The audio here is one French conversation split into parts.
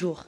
jour.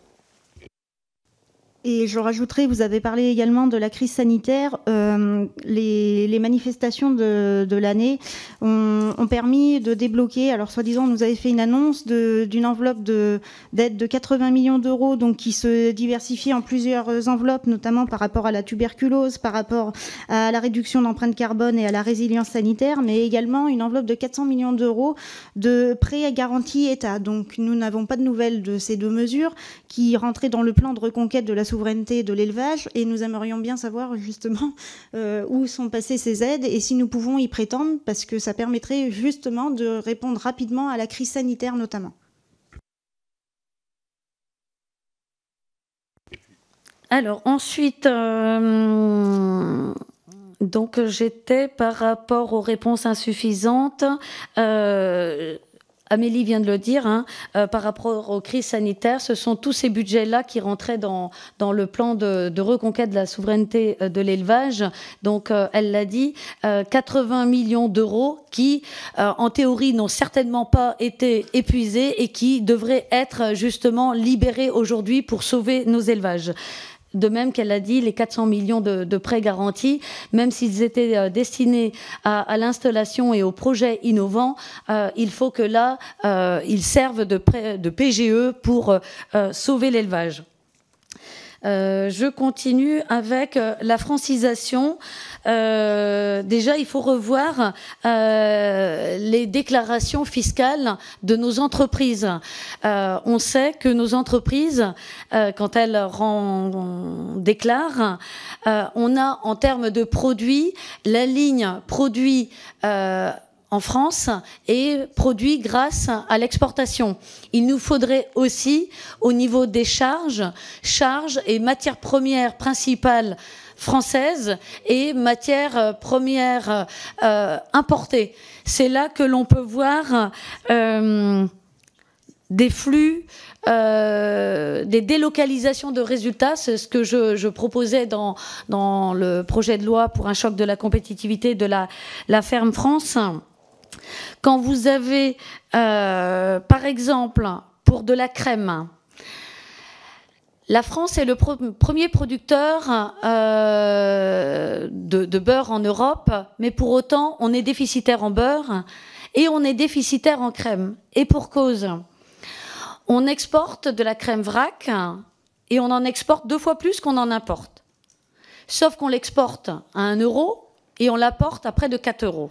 Et je rajouterai, vous avez parlé également de la crise sanitaire. Les manifestations de l'année ont permis de débloquer, alors soi-disant, on nous avait fait une annonce d'une enveloppe d'aide de 80 millions d'euros, donc qui se diversifie en plusieurs enveloppes, notamment par rapport à la tuberculose, par rapport à la réduction d'empreinte carbone et à la résilience sanitaire, mais également une enveloppe de 400 millions d'euros de prêts à garantie État. Donc nous n'avons pas de nouvelles de ces deux mesures qui rentraient dans le plan de reconquête de la souveraineté de l'élevage, et nous aimerions bien savoir justement où sont passées ces aides et si nous pouvons y prétendre, parce que ça permettrait justement de répondre rapidement à la crise sanitaire notamment. Alors ensuite, donc j'étais par rapport aux réponses insuffisantes. Amélie vient de le dire, hein, par rapport aux crises sanitaires, ce sont tous ces budgets-là qui rentraient dans le plan de reconquête de la souveraineté de l'élevage. Donc, elle l'a dit, 80 millions d'euros qui, en théorie, n'ont certainement pas été épuisés et qui devraient être justement libérés aujourd'hui pour sauver nos élevages. De même qu'elle a dit, les 400 millions de prêts garantis, même s'ils étaient destinés à l'installation et aux projets innovants, il faut que là, ils servent de PGE pour sauver l'élevage. Je continue avec la francisation. Déjà, il faut revoir les déclarations fiscales de nos entreprises. On sait que nos entreprises, quand elles déclarent, on a en termes de produits, la ligne produit en France et produit grâce à l'exportation. Il nous faudrait aussi, au niveau des charges et matières premières principales françaises et matières premières importées. C'est là que l'on peut voir des flux, des délocalisations de résultats. C'est ce que je proposais dans le projet de loi pour un choc de la compétitivité de la ferme France. Quand vous avez, par exemple, pour de la crème, la France est le premier producteur de beurre en Europe, mais pour autant, on est déficitaire en beurre et on est déficitaire en crème. Et pour cause, on exporte de la crème vrac et on en exporte 2 fois plus qu'on en importe. Sauf qu'on l'exporte à 1 euro et on l'apporte à près de 4 euros.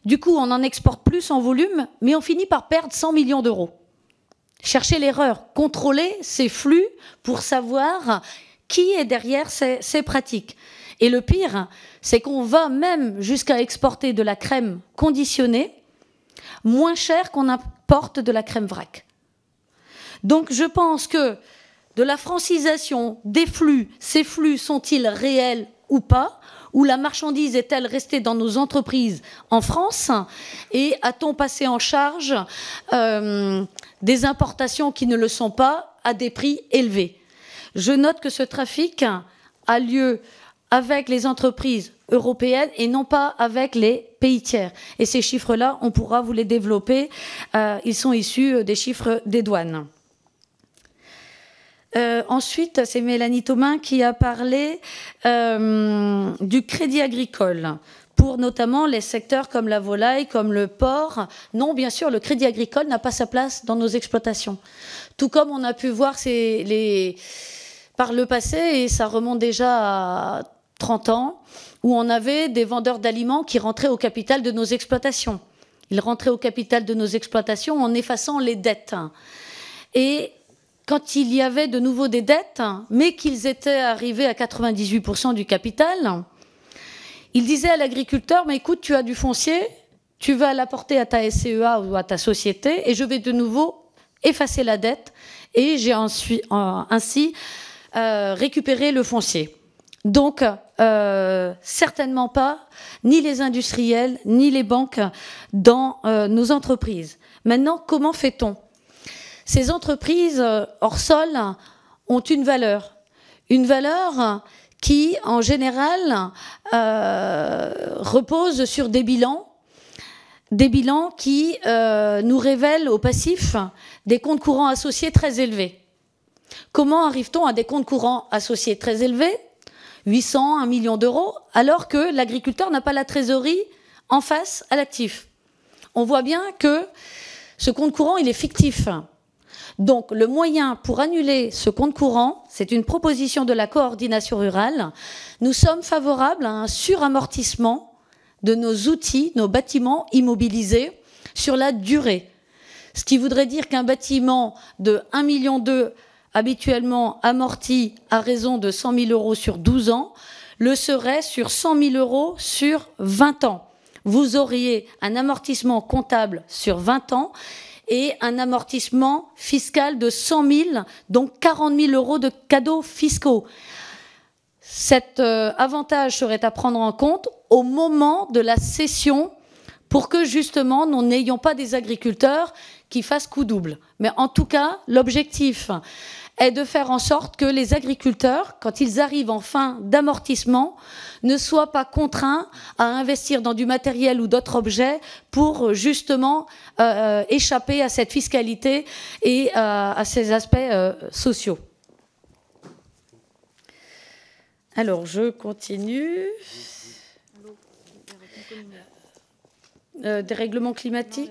Du coup, on en exporte plus en volume, mais on finit par perdre 100 millions d'euros. Cherchez l'erreur, contrôlez ces flux pour savoir qui est derrière ces pratiques. Et le pire, c'est qu'on va même jusqu'à exporter de la crème conditionnée moins cher qu'on importe de la crème vrac. Donc je pense que de la francisation des flux, ces flux sont-ils réels ou pas ? Où la marchandise est-elle restée dans nos entreprises en France? Et a-t-on passé en charge des importations qui ne le sont pas à des prix élevés? Je note que ce trafic a lieu avec les entreprises européennes et non pas avec les pays tiers. Et ces chiffres-là, on pourra vous les développer. Ils sont issus des chiffres des douanes. Ensuite, c'est Mélanie Thomas qui a parlé du crédit agricole pour notamment les secteurs comme la volaille, comme le porc. Non, bien sûr, le crédit agricole n'a pas sa place dans nos exploitations. Tout comme on a pu voir par le passé, et ça remonte déjà à 30 ans, où on avait des vendeurs d'aliments qui rentraient au capital de nos exploitations. Ils rentraient au capital de nos exploitations en effaçant les dettes. Et quand il y avait de nouveau des dettes, mais qu'ils étaient arrivés à 98% du capital, ils disaient à l'agriculteur, mais écoute, tu as du foncier, tu vas l'apporter à ta SCEA ou à ta société, et je vais de nouveau effacer la dette, et j'ai ainsi récupéré le foncier. Donc, certainement pas, ni les industriels, ni les banques dans nos entreprises. Maintenant, comment fait-on ? Ces entreprises hors sol ont une valeur qui, en général, repose sur des bilans des bilans qui nous révèlent au passif des comptes courants associés très élevés. Comment arrive-t-on à des comptes courants associés très élevés, 800, 1 million d'euros, alors que l'agriculteur n'a pas la trésorerie en face à l'actif? On voit bien que ce compte courant, il est fictif. Donc, le moyen pour annuler ce compte courant, c'est une proposition de la coordination rurale. Nous sommes favorables à un suramortissement de nos outils, nos bâtiments immobilisés sur la durée. Ce qui voudrait dire qu'un bâtiment de 1,2 million habituellement amorti à raison de 100 000 euros sur 12 ans, le serait sur 100 000 euros sur 20 ans. Vous auriez un amortissement comptable sur 20 ans et un amortissement fiscal de 100 000, donc 40 000 euros de cadeaux fiscaux. Cet avantage serait à prendre en compte au moment de la cession pour que justement nous n'ayons pas des agriculteurs qui fassent coup double. Mais en tout cas, l'objectif est de faire en sorte que les agriculteurs, quand ils arrivent en fin d'amortissement, ne soient pas contraints à investir dans du matériel ou d'autres objets pour justement échapper à cette fiscalité et à ces aspects sociaux. Alors, je continue. Des règlements climatiques.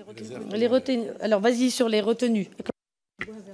Les retenues. Alors, vas-y sur les retenues.